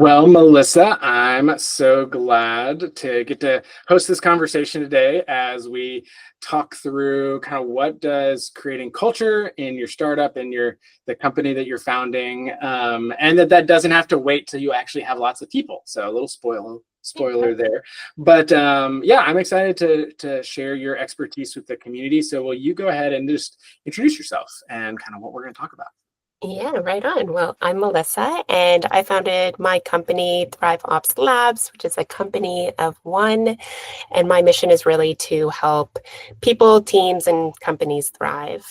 Well, Melissa, I'm so glad to get to host this conversation today as we talk through kind of what does creating culture in your startup and the company that you're founding, and that doesn't have to wait till you actually have lots of people. So a little spoiler there, but yeah, I'm excited to share your expertise with the community. So will you go ahead and just introduce yourself and kind of what we're going to talk about? Yeah, right on. Well, I'm Melissa, and I founded my company, ThriveOps Labs, which is a company of one. And my mission is really to help people, teams, and companies thrive.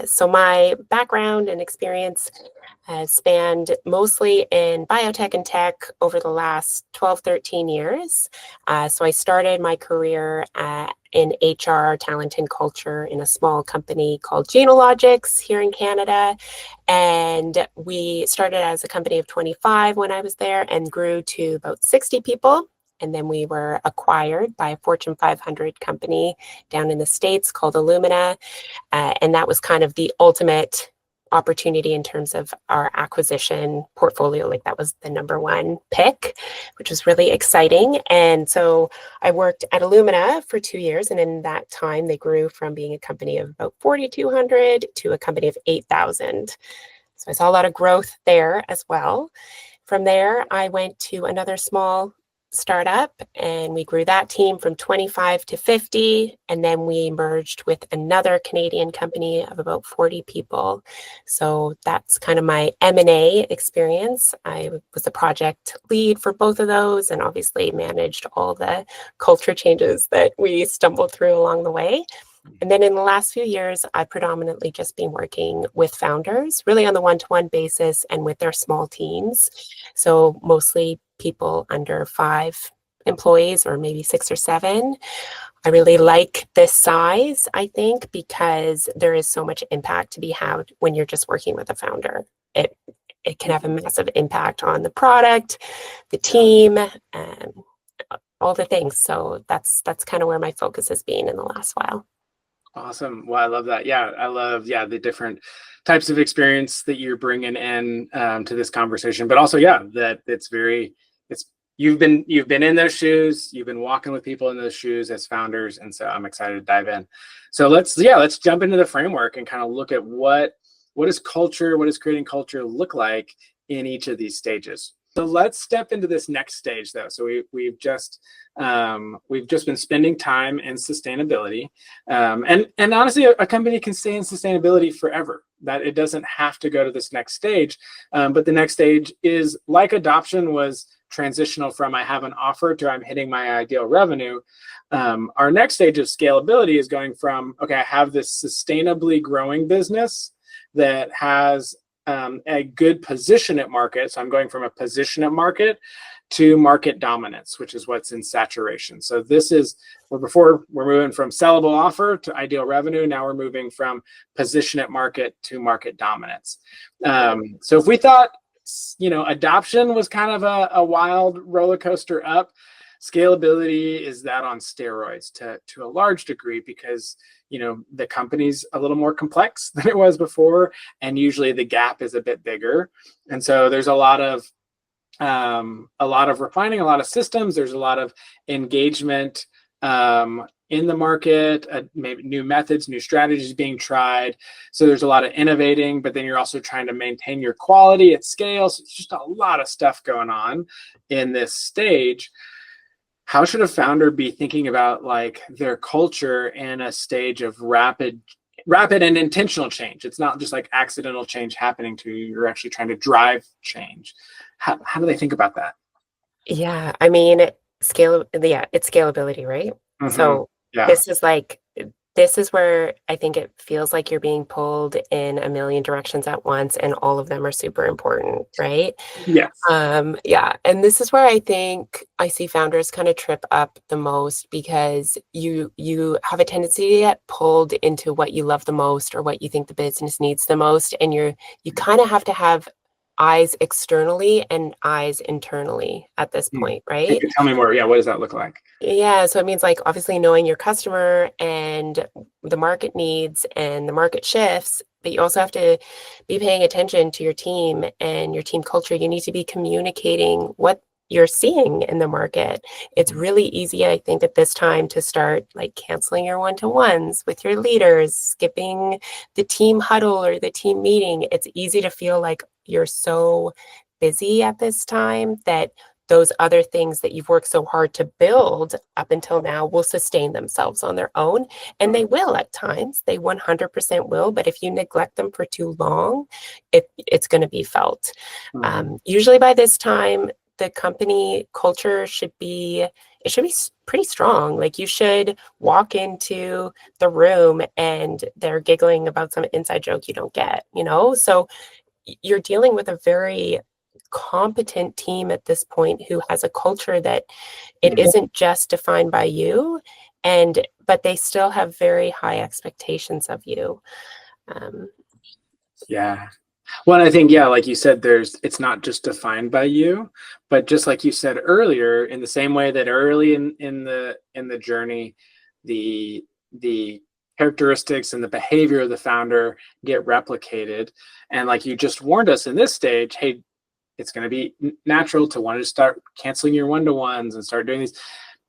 So my background and experience has spanned mostly in biotech and tech over the last 12, 13 years. So I started my career in HR, talent, and culture in a small company called Genealogics here in Canada. And we started as a company of 25 when I was there and grew to about 60 people. And then we were acquired by a Fortune 500 company down in the States called Illumina. And that was kind of the ultimate opportunity in terms of our acquisition portfolio. Like that was the number one pick, which was really exciting. And so I worked at Illumina for 2 years. And in that time, they grew from being a company of about 4,200 to a company of 8,000. So I saw a lot of growth there as well. From there, I went to another small startup and we grew that team from 25 to 50. And then we merged with another Canadian company of about 40 people. So that's kind of my M&A experience. I was the project lead for both of those and obviously managed all the culture changes that we stumbled through along the way. And then in the last few years, I've predominantly just been working with founders, really on the one-to-one basis and with their small teams. So mostly people under 5 employees or maybe 6 or 7. I really like this size, I think, because there is so much impact to be had when you're just working with a founder. It can have a massive impact on the product, the team, and all the things. So that's kind of where my focus has been in the last while. Awesome. Well, I love that. Yeah, I love the different types of experience that you're bringing in to this conversation, but also that it's you've been in those shoes, you've been walking with people in those shoes as founders, and so I'm excited to dive in. So let's jump into the framework and kind of look at what is culture, what does creating culture look like in each of these stages. So let's step into this next stage, though. So we've just been spending time in sustainability, and honestly, a company can stay in sustainability forever. That it doesn't have to go to this next stage, but the next stage is like adoption was transitional from I have an offer to I'm hitting my ideal revenue. Our next stage of scalability is going from okay, I have this sustainably growing business that has a good position at market. So I'm going from a position at market to market dominance, which is what's in saturation. So this is before we're moving from sellable offer to ideal revenue. Now we're moving from position at market to market dominance. So if we thought, adoption was kind of a wild roller coaster up, scalability is that on steroids to a large degree because the company's a little more complex than it was before, and usually the gap is a bit bigger. And so there's a lot of refining, a lot of systems. There's a lot of engagement in the market, maybe new methods, new strategies being tried. So there's a lot of innovating, but then you're also trying to maintain your quality at scale. So it's just a lot of stuff going on in this stage. How should a founder be thinking about like their culture in a stage of rapid and intentional change? It's not just like accidental change happening to you. You're actually trying to drive change. How do they think about that? Yeah, I mean, it's scalability, right? Mm-hmm. So Yeah. this is where I think it feels like you're being pulled in a million directions at once, and all of them are super important, right? Yes. Yeah. And this is where I think I see founders kind of trip up the most because you have a tendency to get pulled into what you love the most or what you think the business needs the most. And you kind of have to have eyes externally and eyes internally at this point, right? Tell me more. Yeah, what does that look like? Yeah, so it means like obviously knowing your customer and the market needs and the market shifts but you also have to be paying attention to your team and your team culture. You need to be communicating what you're seeing in the market. It's really easy, I think, at this time to start like canceling your one-to-ones with your leaders, skipping the team huddle or the team meeting. It's easy to feel like you're so busy at this time that those other things that you've worked so hard to build up until now will sustain themselves on their own. And they will at times, they 100% will. But if you neglect them for too long, it's going to be felt. Usually by this time, the company culture should be pretty strong. Like you should walk into the room and they're giggling about some inside joke you don't get, So you're dealing with a very competent team at this point who has a culture that it isn't just defined by you, but they still have very high expectations of you. Yeah. Well, I think, like you said, it's not just defined by you, but just like you said earlier, in the same way that early in the journey, the characteristics and the behavior of the founder get replicated. And like you just warned us in this stage, hey, it's going to be natural to want to start canceling your one-to-ones and start doing these.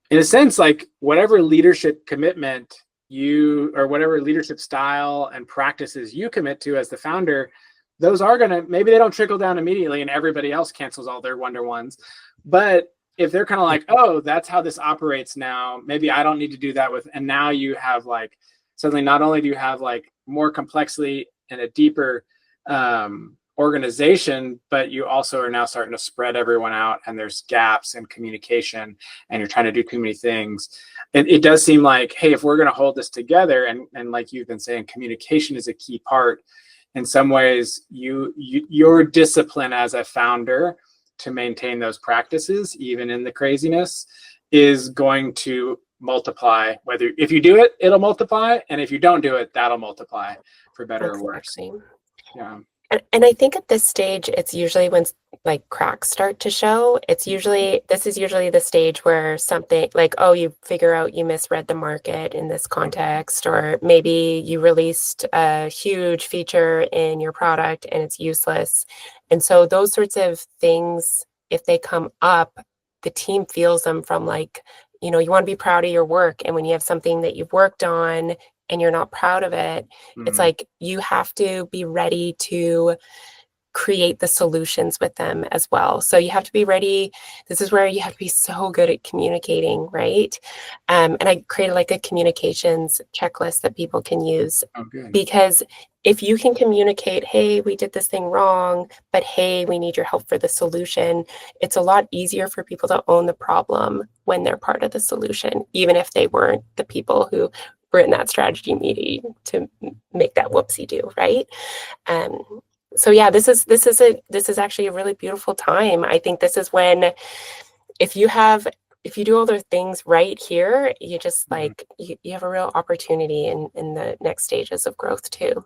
In a sense, like whatever leadership commitment or whatever leadership style and practices you commit to as the founder, those are maybe they don't trickle down immediately and everybody else cancels all their one-to-ones. But if they're kind of like, oh, that's how this operates now, maybe I don't need to do that and now you have like, suddenly not only do you have like more complexity and a deeper organization, but you also are now starting to spread everyone out and there's gaps in communication and you're trying to do too many things. It does seem like, hey, if we're going to hold this together and like you've been saying, communication is a key part. In some ways, your discipline as a founder to maintain those practices, even in the craziness, is going to multiply. Whether if you do it, it'll multiply, and if you don't do it, that'll multiply for better or worse. Yeah. And I think at this stage, it's usually when like cracks start to show. This is usually the stage where something like, oh, you figure out you misread the market in this context, or maybe you released a huge feature in your product and it's useless. And so those sorts of things, if they come up, the team feels them from like, you want to be proud of your work. And when you have something that you've worked on and you're not proud of it, it's like you have to be ready to create the solutions with them as well. So you have to be ready. This is where you have to be so good at communicating, right? And I created like a communications checklist that people can use. Because if you can communicate, hey, we did this thing wrong, but hey, we need your help for the solution, it's a lot easier for people to own the problem when they're part of the solution, even if they weren't the people who were in that strategy meeting to make that whoopsie do, right? So yeah, this is actually a really beautiful time. I think this is when, if you do all those things right here, you just like you have a real opportunity in the next stages of growth too.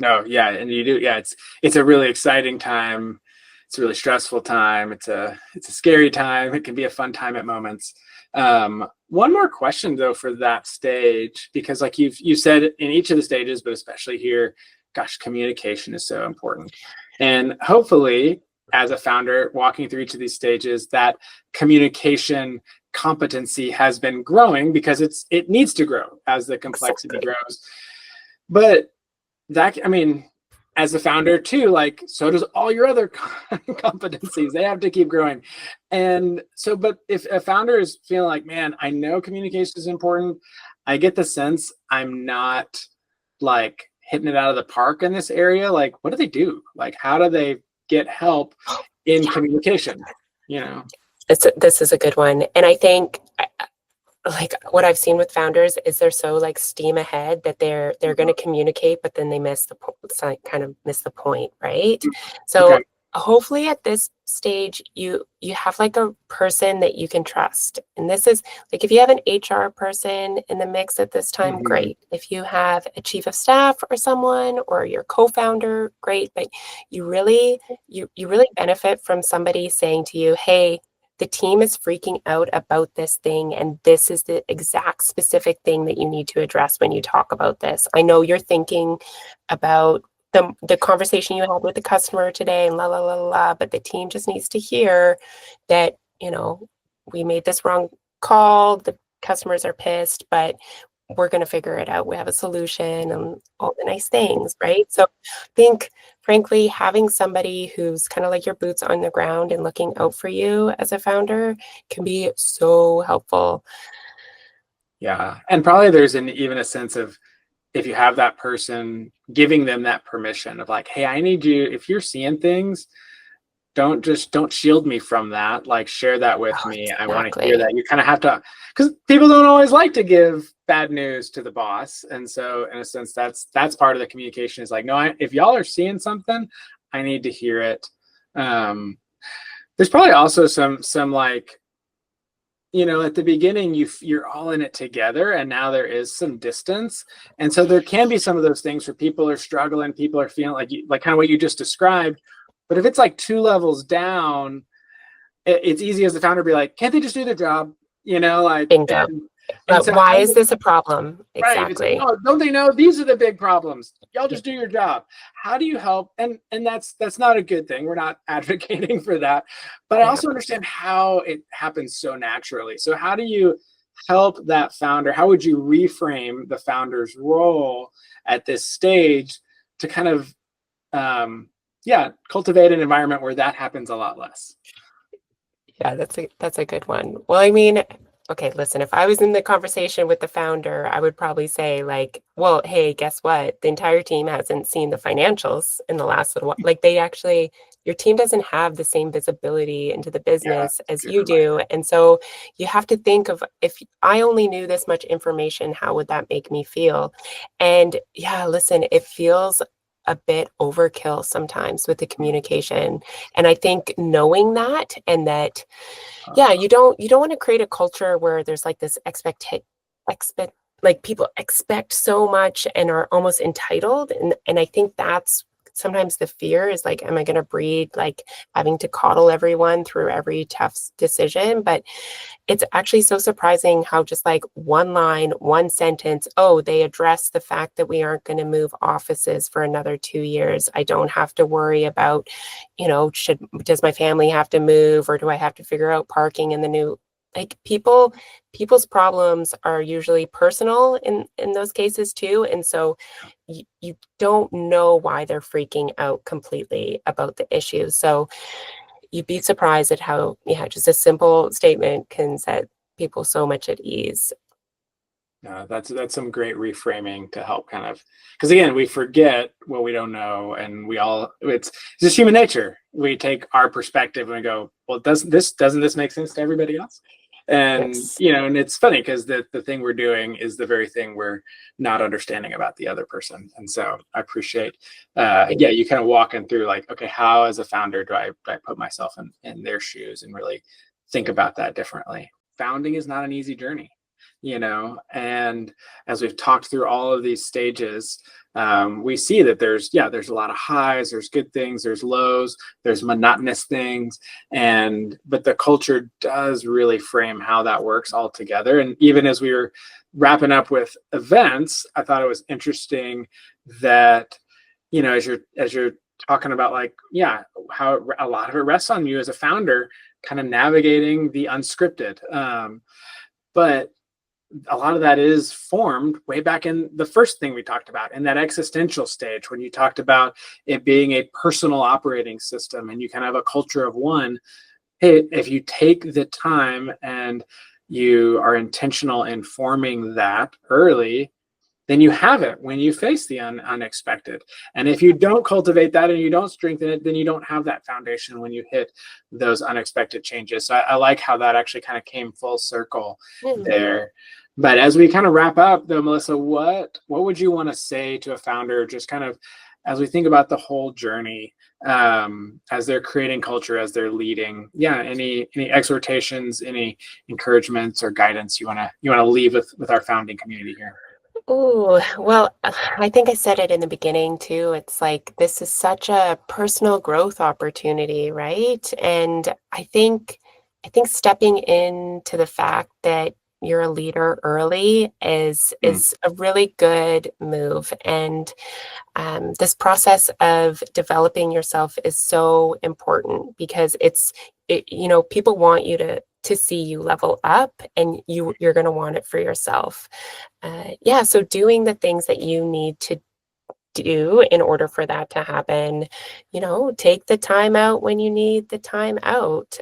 No, yeah, and you do. Yeah, it's a really exciting time. It's a really stressful time. It's a scary time. It can be a fun time at moments. One more question though for that stage, because like you said in each of the stages, but especially here, gosh, communication is so important. And hopefully, as a founder walking through each of these stages, that communication competency has been growing because it needs to grow as the complexity grows. But that, I mean, as a founder too, like, so does all your other competencies. They have to keep growing. And so, but if a founder is feeling like, man, I know communication is important, I get the sense I'm not like hitting it out of the park in this area. Like, what do they do? Like, how do they get help in communication? This is a good one. And I think like what I've seen with founders is they're so like steam ahead that they're going to communicate, but then they miss the point, right? So hopefully at this stage, you have like a person that you can trust. And this is like, if you have an HR person in the mix at this time, great. If you have a chief of staff or someone, or your co-founder, great. But you really benefit from somebody saying to you, hey, the team is freaking out about this thing, and this is the exact specific thing that you need to address when you talk about this. I know you're thinking about the conversation you had with the customer today and la la la la, but the team just needs to hear that, we made this wrong call, the customers are pissed, but we're going to figure it out. We have a solution and all the nice things, right? So I think, frankly, having somebody who's kind of like your boots on the ground and looking out for you as a founder can be so helpful. Yeah. And probably there's even a sense of, if you have that person, giving them that permission of like, hey, I need you, if you're seeing things, don't shield me from that. Like, share that with me. I want to hear that. You kind of have to, because people don't always like to give bad news to the boss. And so in a sense, that's part of the communication is like, no, if y'all are seeing something, I need to hear it. There's probably also some like, at the beginning, you're all in it together, and now there is some distance. And so there can be some of those things where people are struggling, people are feeling like kind of what you just described. But if it's like 2 levels down, it's easy as the founder to be like, can't they just do their job? Bingo. But so why is this a problem? Right. Exactly. Oh, don't they know these are the big problems? Y'all just do your job. How do you help? And that's not a good thing. We're not advocating for that. But I also understand how it happens so naturally. So how do you help that founder? How would you reframe the founder's role at this stage to kind of cultivate an environment where that happens a lot less? Yeah, that's a good one. Well, I mean, okay, listen, if I was in the conversation with the founder, I would probably say like, well, hey, guess what? The entire team hasn't seen the financials in the last little while. Like your team doesn't have the same visibility into the business as you do. And so you have to think of, if I only knew this much information, how would that make me feel? And yeah, listen, it feels a bit overkill sometimes with the communication. And I think knowing that, and that, you don't want to create a culture where there's like this like people expect so much and are almost entitled. And I think that's sometimes the fear is like, am I going to breed like having to coddle everyone through every tough decision? But it's actually so surprising how just like one line, one sentence, oh, they address the fact that we aren't going to move offices for another 2 years. I don't have to worry about, does my family have to move, or do I have to figure out parking in the new, like people's problems are usually personal in those cases too. And so you don't know why they're freaking out completely about the issue. So you'd be surprised at how, just a simple statement can set people so much at ease. That's some great reframing to help kind of, because again, we forget what we don't know, and it's just human nature. We take our perspective and we go, well, doesn't this make sense to everybody else? And Yes. And it's funny because the thing we're doing is the very thing we're not understanding about the other person. And so I appreciate you kind of walking through like, okay, how as a founder do I put myself in their shoes and really think about that differently? Founding is not an easy journey, and as we've talked through all of these stages, we see that there's a lot of highs, there's good things, there's lows, there's monotonous things, but the culture does really frame how that works all together. And even as we were wrapping up with events, I thought it was interesting that, as you're talking about like, how a lot of it rests on you as a founder, kind of navigating the unscripted. But a lot of that is formed way back in the first thing we talked about, in that existential stage, when you talked about it being a personal operating system and you kind of have a culture of one. Hey, if you take the time and you are intentional in forming that early, then you have it when you face the unexpected. And if you don't cultivate that and you don't strengthen it, then you don't have that foundation when you hit those unexpected changes. So I like how that actually kind of came full circle there. But as we kind of wrap up though, Melissa, what would you want to say to a founder, just kind of as we think about the whole journey, as they're creating culture, as they're leading? Any exhortations, any encouragements or guidance you want to leave with our founding community here? Oh, well, I think I said it in the beginning too. It's like, this is such a personal growth opportunity, right? And I think stepping into the fact that, you're a leader early is a really good move. And this process of developing yourself is so important because people want you to see you level up, and you're going to want it for yourself. So doing the things that you need to do in order for that to happen, take the time out when you need the time out.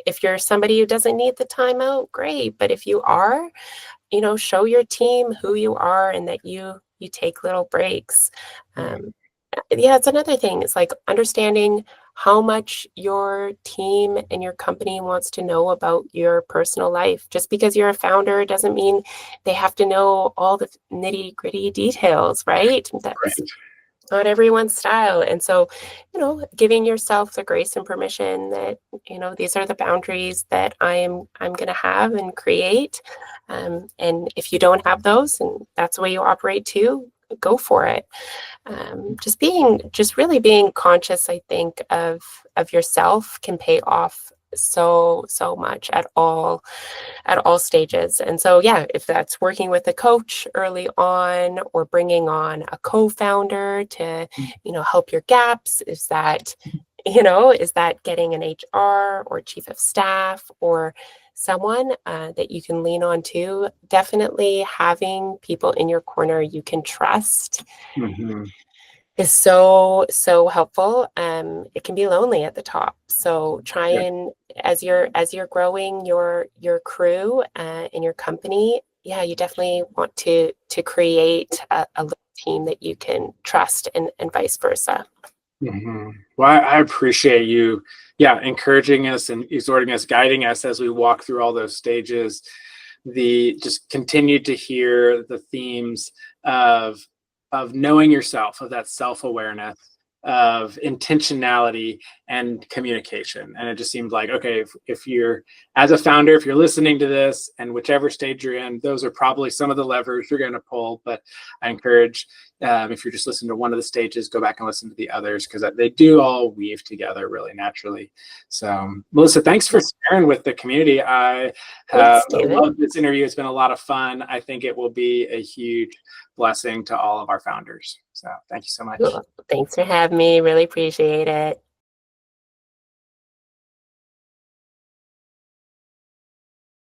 If you're somebody who doesn't need the time out, great. But if you are, show your team who you are and that you take little breaks. It's another thing. It's like understanding how much your team and your company wants to know about your personal life. Just because you're a founder doesn't mean they have to know all the nitty-gritty details, right? That's not everyone's style. And so, giving yourself the grace and permission that, these are the boundaries that I'm going to have and create. And if you don't have those and that's the way you operate too, go for it. Just really being conscious, I think, of yourself can pay off so much at all stages. And so, if that's working with a coach early on or bringing on a co-founder to, help your gaps, is that getting an HR or chief of staff or someone that you can lean on to. Definitely having people in your corner you can trust is so helpful. It can be lonely at the top, so try and as you're growing your crew in your company, you definitely want to create a little team that you can trust, and vice versa. Well, I appreciate you, encouraging us and exhorting us, guiding us as we walk through all those stages. Just continue to hear the themes of knowing yourself, of that self-awareness, of intentionality and communication. And it just seemed like, okay, if you're, as a founder, if you're listening to this and whichever stage you're in, those are probably some of the levers you're going to pull. But I encourage, if you're just listening to one of the stages, go back and listen to the others, because they do all weave together really naturally. So Melissa, thanks for sharing with the community. I love this interview. It's been a lot of fun. I think it will be a huge blessing to all of our founders. So thank you so much. Cool. Thanks for having me. Really appreciate it.